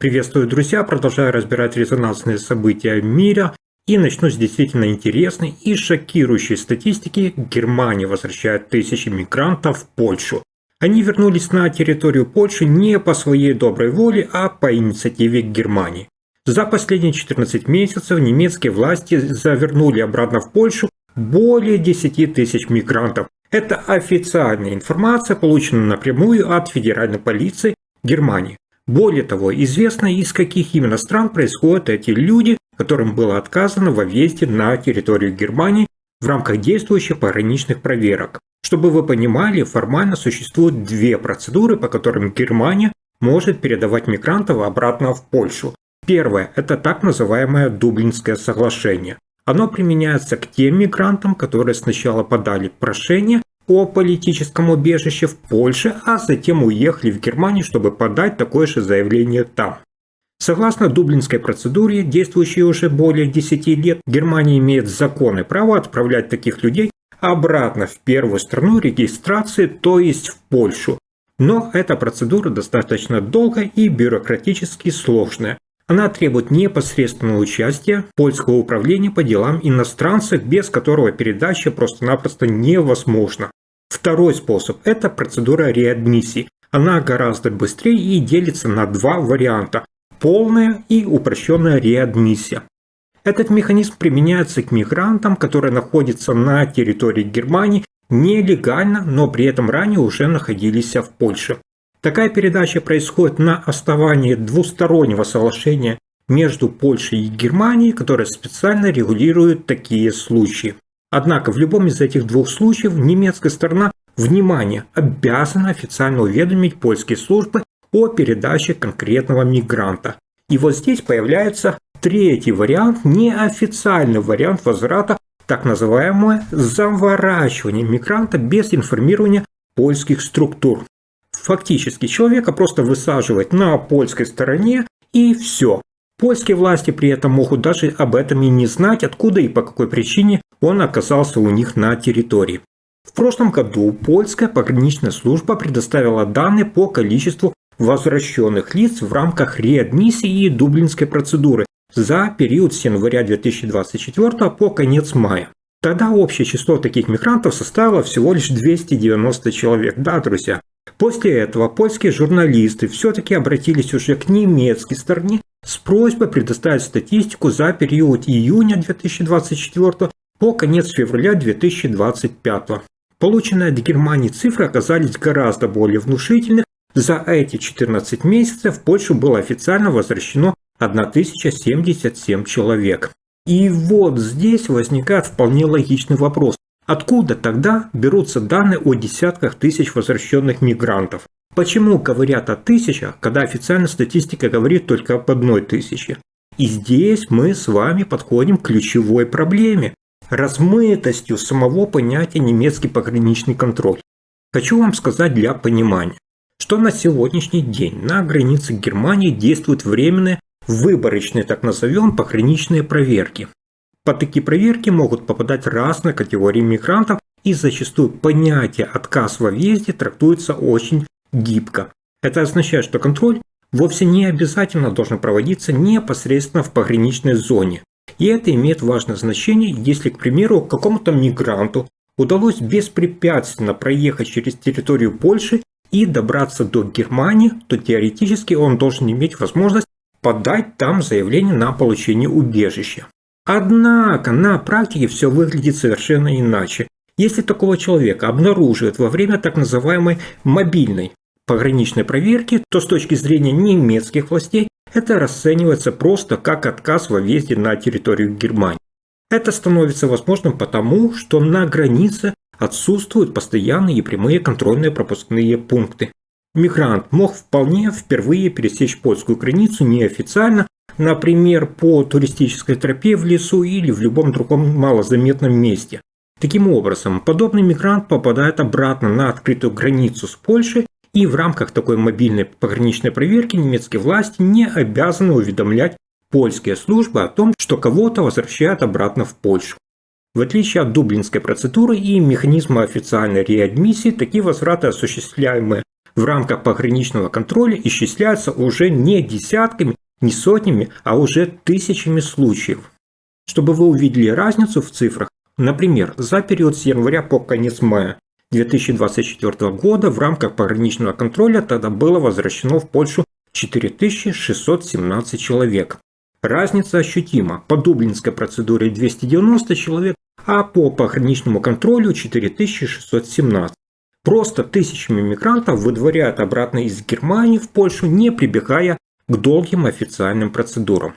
Приветствую, друзья! Продолжаю разбирать резонансные события в мире и начну с действительно интересной и шокирующей статистики. Германия возвращает тысячи мигрантов в Польшу. Они вернулись на территорию Польши не по своей доброй воле, а по инициативе Германии. За последние 14 месяцев немецкие власти завернули обратно в Польшу более 10 тысяч мигрантов. Это официальная информация, полученная напрямую от федеральной полиции Германии. Более того, известно, из каких именно стран происходят эти люди, которым было отказано во въезде на территорию Германии в рамках действующих пограничных проверок. Чтобы вы понимали, формально существует две процедуры, по которым Германия может передавать мигрантов обратно в Польшу. Первое – это так называемое Дублинское соглашение. Оно применяется к тем мигрантам, которые сначала подали прошение о политическом убежище в Польше, а затем уехали в Германию, чтобы подать такое же заявление там. Согласно Дублинской процедуре, действующей уже более 10 лет, Германия имеет законное право отправлять таких людей обратно в первую страну регистрации, то есть в Польшу. Но эта процедура достаточно долгая и бюрократически сложная. Она требует непосредственного участия польского управления по делам иностранцев, без которого передача просто-напросто невозможна. Второй способ – это процедура реадмиссии. Она гораздо быстрее и делится на два варианта – полная и упрощенная реадмиссия. Этот механизм применяется к мигрантам, которые находятся на территории Германии нелегально, но при этом ранее уже находились в Польше. Такая передача происходит на основании двустороннего соглашения между Польшей и Германией, которое специально регулирует такие случаи. Однако в любом из этих двух случаев немецкая сторона, внимание, обязана официально уведомить польские службы о передаче конкретного мигранта. И вот здесь появляется третий вариант, неофициальный вариант возврата, так называемое заворачивание мигранта без информирования польских структур. Фактически человека просто высаживают на польской стороне и все. Польские власти при этом могут даже об этом и не знать, откуда и по какой причине он оказался у них на территории. В прошлом году польская пограничная служба предоставила данные по количеству возвращенных лиц в рамках реадмиссии и Дублинской процедуры за период с января 2024 по конец мая. Тогда общее число таких мигрантов составило всего лишь 290 человек. Да, друзья. После этого польские журналисты все-таки обратились уже к немецкой стороне с просьбой предоставить статистику за период июня 2024 по конец февраля 2025. Полученные от Германии цифры оказались гораздо более внушительны. За эти 14 месяцев в Польшу было официально возвращено 1077 человек. И вот здесь возникает вполне логичный вопрос. Откуда тогда берутся данные о десятках тысяч возвращенных мигрантов? Почему говорят о тысячах, когда официальная статистика говорит только об 1000? И здесь мы с вами подходим к ключевой проблеме – размытостью самого понятия немецкий пограничный контроль. Хочу вам сказать для понимания, что на сегодняшний день на границе Германии действуют временные, выборочные, так назовем, пограничные проверки. Под такие проверки могут попадать разные категории мигрантов, и зачастую понятие «отказ во въезде» трактуется очень гибко. Это означает, что контроль вовсе не обязательно должен проводиться непосредственно в пограничной зоне. И это имеет важное значение, если, к примеру, какому-то мигранту удалось беспрепятственно проехать через территорию Польши и добраться до Германии, то теоретически он должен иметь возможность подать там заявление на получение убежища. Однако на практике все выглядит совершенно иначе. Если такого человека обнаруживают во время так называемой мобильной пограничной проверки, то с точки зрения немецких властей это расценивается просто как отказ во въезде на территорию Германии. Это становится возможным потому, что на границе отсутствуют постоянные и прямые контрольные пропускные пункты. Мигрант мог вполне впервые пересечь польскую границу неофициально, например, по туристической тропе в лесу или в любом другом малозаметном месте. Таким образом, подобный мигрант попадает обратно на открытую границу с Польшей, и в рамках такой мобильной пограничной проверки немецкие власти не обязаны уведомлять польские службы о том, что кого-то возвращают обратно в Польшу. В отличие от Дублинской процедуры и механизма официальной реадмиссии, такие возвраты, осуществляемые в рамках пограничного контроля исчисляются уже не десятками, не сотнями, а уже тысячами случаев. Чтобы вы увидели разницу в цифрах, например, за период с января по конец мая 2024 года в рамках пограничного контроля тогда было возвращено в Польшу 4617 человек. Разница ощутима. По дублинской процедуре 290 человек, а по пограничному контролю 4617. Просто тысячами мигрантов выдворяют обратно из Германии в Польшу, не прибегая к долгим официальным процедурам.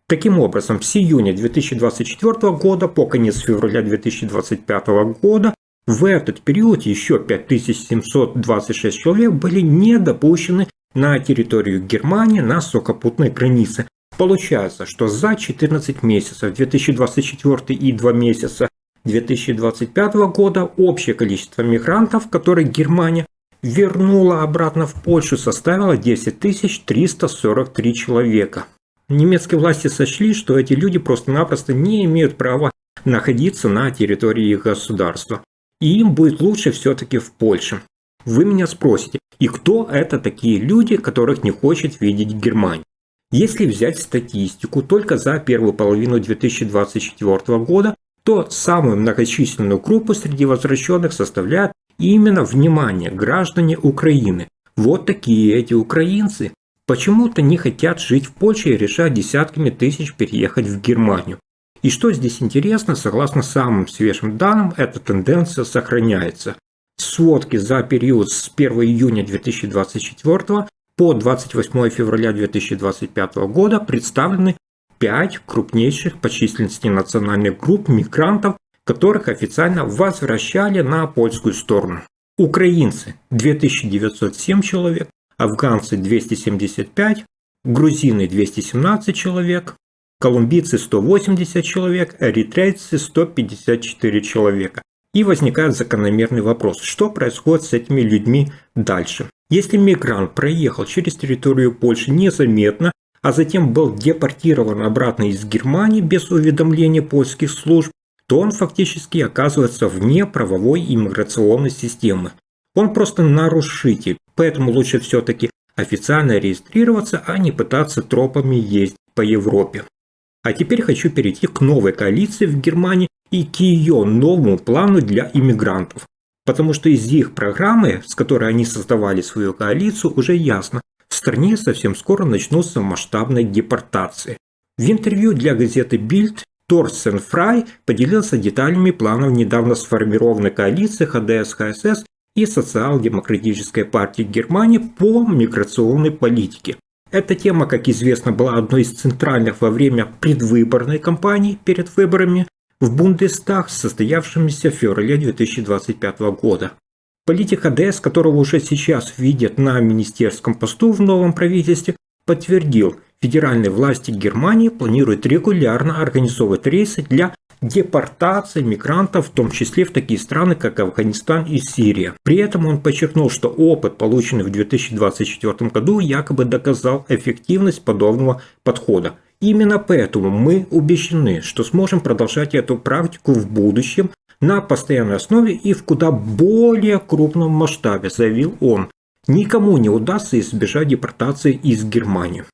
Таким образом, с июня 2024 года по конец февраля 2025 года в этот период еще 5726 человек были не допущены на территорию Германии на сухопутной границе. Получается, что за 14 месяцев 2024 и 2 месяца 2025 года общее количество мигрантов, которые Германия вернула обратно в Польшу, составило 10 343 человека. Немецкие власти сочли, что эти люди просто-напросто не имеют права находиться на территории их государства. И им будет лучше все-таки в Польше. Вы меня спросите, и кто это такие люди, которых не хочет видеть Германия? Если взять статистику только за первую половину 2024 года, то самую многочисленную группу среди возвращенных составляют именно, внимание, граждане Украины. Вот такие эти украинцы. Почему-то не хотят жить в Польше и решают десятками тысяч переехать в Германию. И что здесь интересно, согласно самым свежим данным, эта тенденция сохраняется. Сводки за период с 1 июня 2024 по 28 февраля 2025 года представлены 5 крупнейших по численности национальных групп мигрантов, которых официально возвращали на польскую сторону. Украинцы – 2907 человек, афганцы – 275, грузины – 217 человек, колумбийцы – 180 человек, эритрейцы – 154 человека. И возникает закономерный вопрос, что происходит с этими людьми дальше. Если мигрант проехал через территорию Польши незаметно, а затем был депортирован обратно из Германии без уведомления польских служб, то он фактически оказывается вне правовой иммиграционной системы. Он просто нарушитель, поэтому лучше все-таки официально регистрироваться, а не пытаться тропами ездить по Европе. А теперь хочу перейти к новой коалиции в Германии и к ее новому плану для иммигрантов. Потому что из их программы, с которой они создавали свою коалицию, уже ясно, в стране совсем скоро начнутся масштабные депортации. В интервью для газеты Bild Торстен Фрай поделился деталями планов недавно сформированной коалиции ХДС-ХСС и Социал-демократической партии Германии по миграционной политике. Эта тема, как известно, была одной из центральных во время предвыборной кампании перед выборами в Бундестаг, состоявшимися в феврале 2025 года. Политик ХДС, которого уже сейчас видят на министерском посту в новом правительстве, подтвердил, федеральные власти Германии планируют регулярно организовывать рейсы для депортации мигрантов, в том числе в такие страны, как Афганистан и Сирия. При этом он подчеркнул, что опыт, полученный в 2024 году, якобы доказал эффективность подобного подхода. Именно поэтому мы убеждены, что сможем продолжать эту практику в будущем на постоянной основе и в куда более крупном масштабе, заявил он. Никому не удастся избежать депортации из Германии.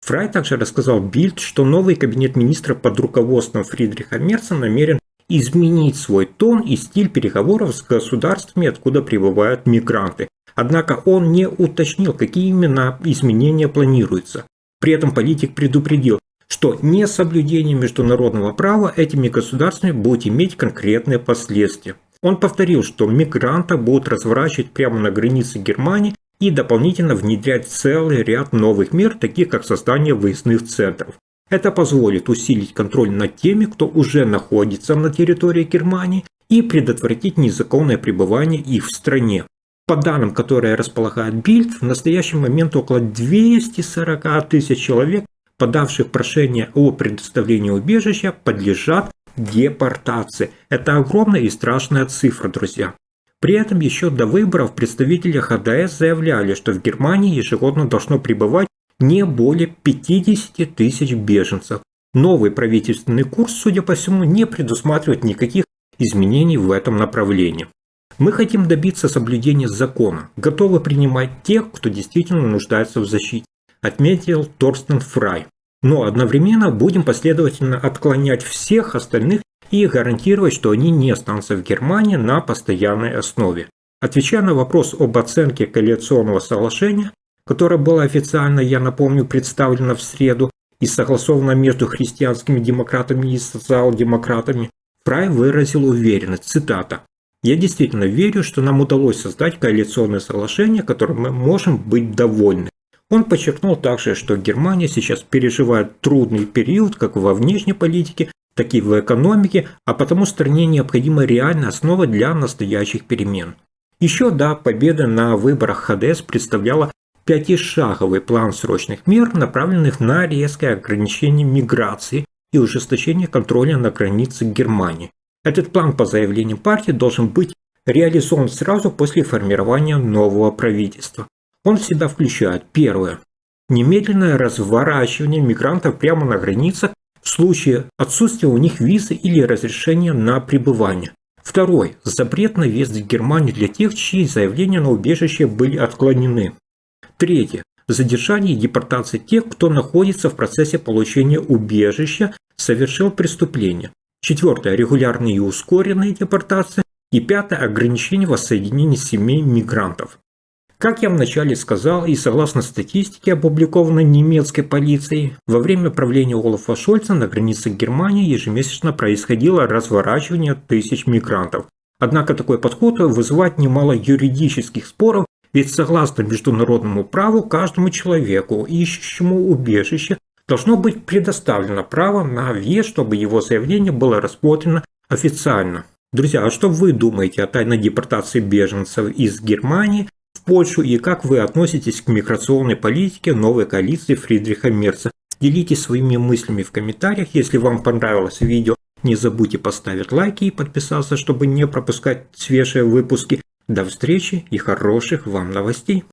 Фрай также рассказал Bild, что новый кабинет министров под руководством Фридриха Мерца намерен изменить свой тон и стиль переговоров с государствами, откуда прибывают мигранты. Однако он не уточнил, какие именно изменения планируются. При этом политик предупредил, что несоблюдение международного права этими государствами будет иметь конкретные последствия. Он повторил, что мигранты будут разворачивать прямо на границе Германии и дополнительно внедрять целый ряд новых мер, таких как создание выездных центров. Это позволит усилить контроль над теми, кто уже находится на территории Германии, и предотвратить незаконное пребывание их в стране. По данным, которые располагает Bild, в настоящий момент около 240 тысяч человек, подавших прошение о предоставлении убежища, подлежат депортации. Это огромная и страшная цифра, друзья. При этом еще до выборов представители ХДС заявляли, что в Германии ежегодно должно пребывать не более 50 тысяч беженцев. Новый правительственный курс, судя по всему, не предусматривает никаких изменений в этом направлении. Мы хотим добиться соблюдения закона, готовы принимать тех, кто действительно нуждается в защите, отметил Торстен Фрай. Но одновременно будем последовательно отклонять всех остальных и гарантировать, что они не останутся в Германии на постоянной основе. Отвечая на вопрос об оценке коалиционного соглашения, которое было официально, я напомню, представлено в среду и согласовано между христианскими демократами и социал-демократами, Фрай выразил уверенность, цитата: «Я действительно верю, что нам удалось создать коалиционное соглашение, которым мы можем быть довольны». Он подчеркнул также, что Германия сейчас переживает трудный период как во внешней политике, так и в экономике, а потому стране необходима реальная основа для настоящих перемен. Еще до победы на выборах ХДС представляла пятишаговый план срочных мер, направленных на резкое ограничение миграции и ужесточение контроля на границе Германии. Этот план, по заявлению партии, должен быть реализован сразу после формирования нового правительства. Он в себя включает: первое – немедленное разворачивание мигрантов прямо на границах в случае отсутствия у них визы или разрешения на пребывание. Второй – запрет на въезд в Германию для тех, чьи заявления на убежище были отклонены. Третье – задержание и депортация тех, кто находится в процессе получения убежища, совершил преступление. Четвертое – регулярные и ускоренные депортации. И пятое – ограничение воссоединения семей мигрантов. Как я вначале сказал, и согласно статистике, опубликованной немецкой полицией, во время правления Олафа Шольца на границах Германии ежемесячно происходило разворачивание тысяч мигрантов. Однако такой подход вызывает немало юридических споров, ведь согласно международному праву каждому человеку, ищущему убежище, должно быть предоставлено право на въезд, чтобы его заявление было рассмотрено официально. Друзья, а что вы думаете о тайной депортации беженцев из Германии в Польшу и как вы относитесь к миграционной политике новой коалиции Фридриха Мерца? Делитесь своими мыслями в комментариях. Если вам понравилось видео, не забудьте поставить лайки и подписаться, чтобы не пропускать свежие выпуски. До встречи и хороших вам новостей!